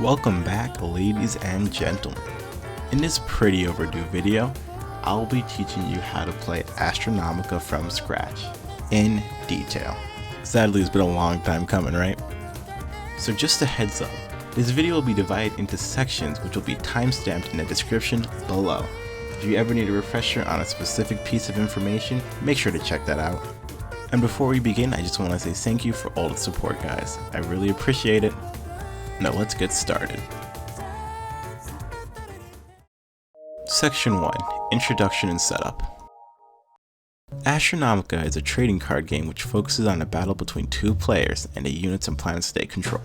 Welcome back, ladies and gentlemen. In this pretty overdue video, I'll be teaching you how to play Astronomica from scratch, in detail. Sadly, it's been a long time coming, right? So just a heads up, this video will be divided into sections which will be timestamped in the description below. If you ever need a refresher on a specific piece of information, make sure to check that out. And before we begin, I just want to say thank you for all the support, guys. I really appreciate it. Now let's get started. Section 1. Introduction and Setup. Astronomica is a trading card game which focuses on a battle between two players and the units and planets they control.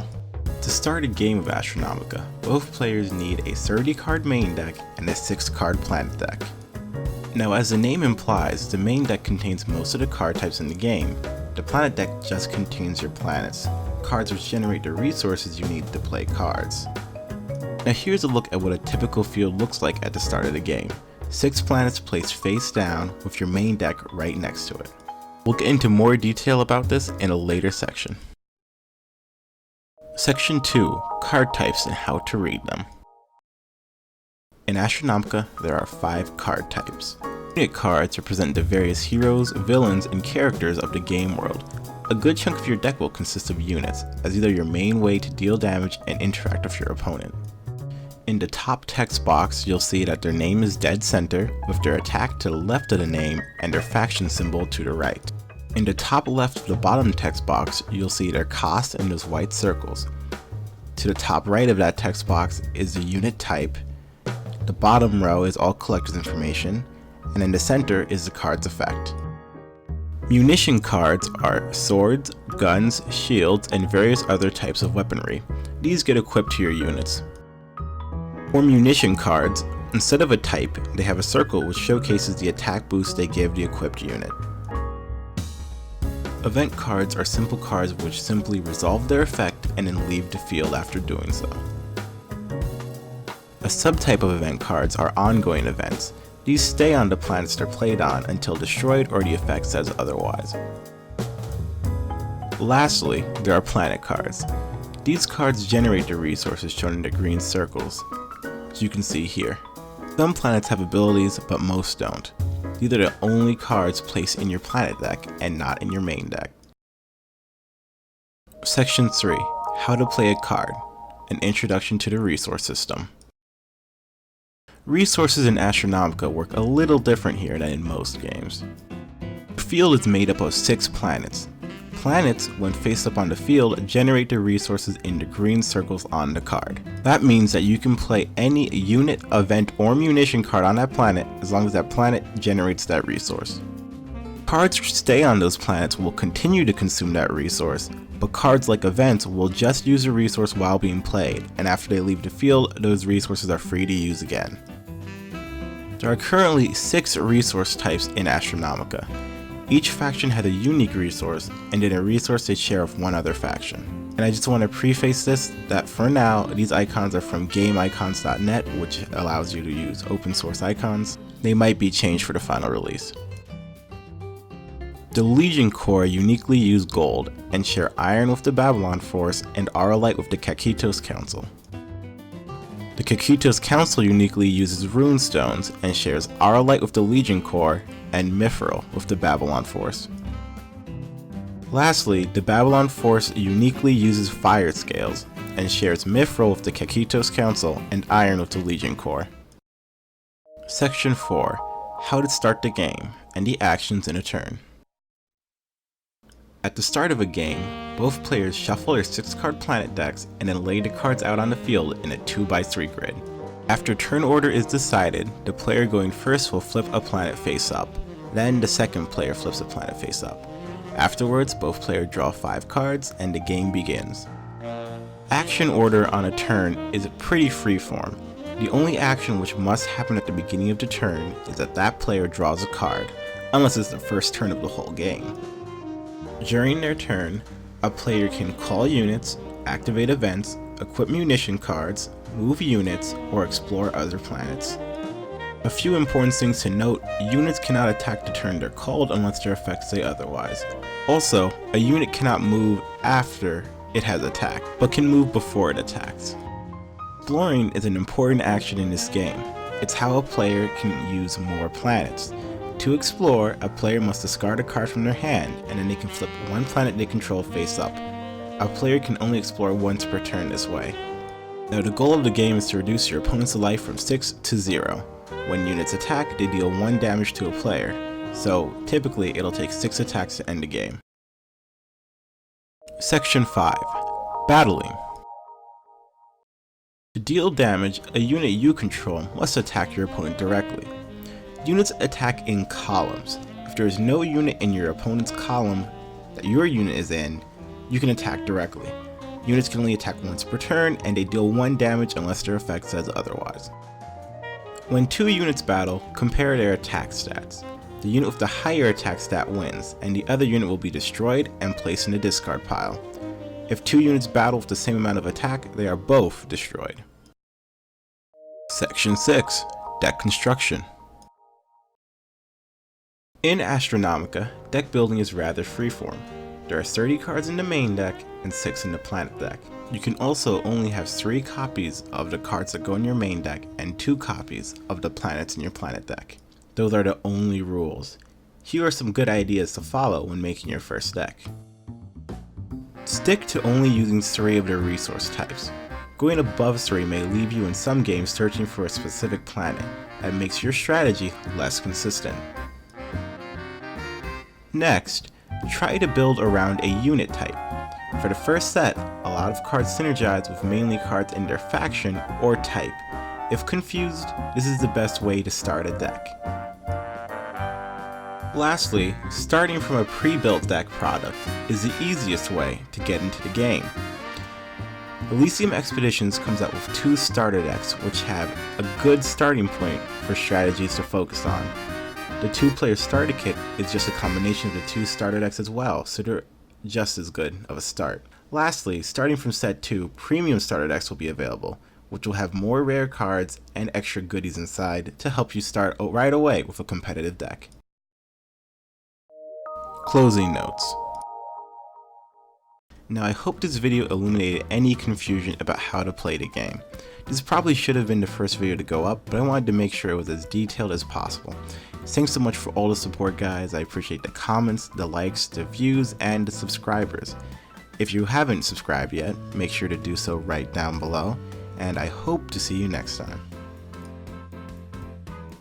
To start a game of Astronomica, both players need a 30 card main deck and a 6 card planet deck. Now, as the name implies, the main deck contains most of the card types in the game. The planet deck just contains your planets, cards which generate the resources you need to play cards. Now here's a look at what a typical field looks like at the start of the game. 6 planets placed face down with your main deck right next to it. We'll get into more detail about this in a later section. Section 2. Card types and how to read them. In Astronomica, there are 5 card types. Unit cards represent the various heroes, villains, and characters of the game world. A good chunk of your deck will consist of units, as either your main way to deal damage and interact with your opponent. In the top text box, you'll see that their name is dead center, with their attack to the left of the name and their faction symbol to the right. In the top left of the bottom text box, you'll see their cost and those white circles. To the top right of that text box is the unit type. The bottom row is all collector's information, and in the center is the card's effect. Munition cards are swords, guns, shields, and various other types of weaponry. These get equipped to your units. For munition cards, instead of a type, they have a circle which showcases the attack boost they give the equipped unit. Event cards are simple cards which simply resolve their effect and then leave the field after doing so. A subtype of event cards are ongoing events. These stay on the planets they're played on until destroyed or the effect says otherwise. Lastly, there are planet cards. These cards generate the resources shown in the green circles, as you can see here. Some planets have abilities, but most don't. These are the only cards placed in your planet deck and not in your main deck. Section 3. How to play a card. An introduction to the resource system. Resources in Astronomica work a little different here than in most games. The field is made up of 6 planets. Planets, when faced up on the field, generate the resources in the green circles on the card. That means that you can play any unit, event, or munition card on that planet as long as that planet generates that resource. Cards which stay on those planets will continue to consume that resource, but cards like events will just use a resource while being played, and after they leave the field, those resources are free to use again. There are currently 6 resource types in Astronomica. Each faction has a unique resource, and then a resource they share with one other faction. And I just want to preface this that for now, these icons are from gameicons.net, which allows you to use open source icons. They might be changed for the final release. The Legion Corps uniquely use gold, and share iron with the Babylon Force and Auralite with the Caquitos Council. The Caquitos Council uniquely uses runestones and shares Auralite with the Legion Corps and Mithril with the Babylon Force. Lastly, the Babylon Force uniquely uses fire scales and shares Mithril with the Caquitos Council and iron with the Legion Corps. Section 4. How to start the game and the actions in a turn. At the start of a game, both players shuffle their 6 card planet decks and then lay the cards out on the field in a 2x3 grid. After turn order is decided, the player going first will flip a planet face up. Then the second player flips a planet face up. Afterwards, both players draw 5 cards and the game begins. Action order on a turn is pretty freeform. The only action which must happen at the beginning of the turn is that that player draws a card, unless it's the first turn of the whole game. During their turn, a player can call units, activate events, equip munition cards, move units, or explore other planets. A few important things to note: units cannot attack the turn they're called unless their effects say otherwise. Also, a unit cannot move after it has attacked, but can move before it attacks. Exploring is an important action in this game. It's how a player can use more planets. To explore, a player must discard a card from their hand, and then they can flip one planet they control face up. A player can only explore once per turn this way. Now the goal of the game is to reduce your opponent's life from 6 to 0. When units attack, they deal 1 damage to a player, so typically it'll take 6 attacks to end the game. Section 5. Battling. To deal damage, a unit you control must attack your opponent directly. Units attack in columns. If there is no unit in your opponent's column that your unit is in, you can attack directly. Units can only attack once per turn, and they deal 1 damage unless their effect says otherwise. When 2 units battle, compare their attack stats. The unit with the higher attack stat wins, and the other unit will be destroyed and placed in the discard pile. If 2 units battle with the same amount of attack, they are both destroyed. Section 6. Deck Construction. In Astronomica, deck building is rather freeform. There are 30 cards in the main deck and 6 in the planet deck. You can also only have 3 copies of the cards that go in your main deck and 2 copies of the planets in your planet deck. Those are the only rules. Here are some good ideas to follow when making your first deck. Stick to only using 3 of the resource types. Going above 3 may leave you in some games searching for a specific planet. That makes your strategy less consistent. Next, try to build around a unit type. For the first set, a lot of cards synergize with mainly cards in their faction or type. If confused, this is the best way to start a deck. Lastly, starting from a pre-built deck product is the easiest way to get into the game. Elysium Expeditions comes out with 2 starter decks which have a good starting point for strategies to focus on. The 2-player starter kit is just a combination of the 2 starter decks as well, so they're just as good of a start. Lastly, starting from set 2, premium starter decks will be available, which will have more rare cards and extra goodies inside to help you start right away with a competitive deck. Closing notes. Now I hope this video illuminated any confusion about how to play the game. This probably should have been the first video to go up, but I wanted to make sure it was as detailed as possible. Thanks so much for all the support, guys. I appreciate the comments, the likes, the views, and the subscribers. If you haven't subscribed yet, make sure to do so right down below, and I hope to see you next time.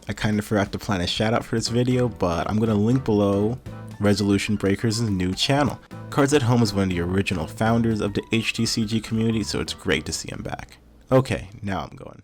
I kinda forgot to plan a shout out for this video, but I'm gonna link below Resolution Breakers' new channel. CardsAtHome is one of the original founders of the HTCG community, so it's great to see him back. Okay, now I'm going.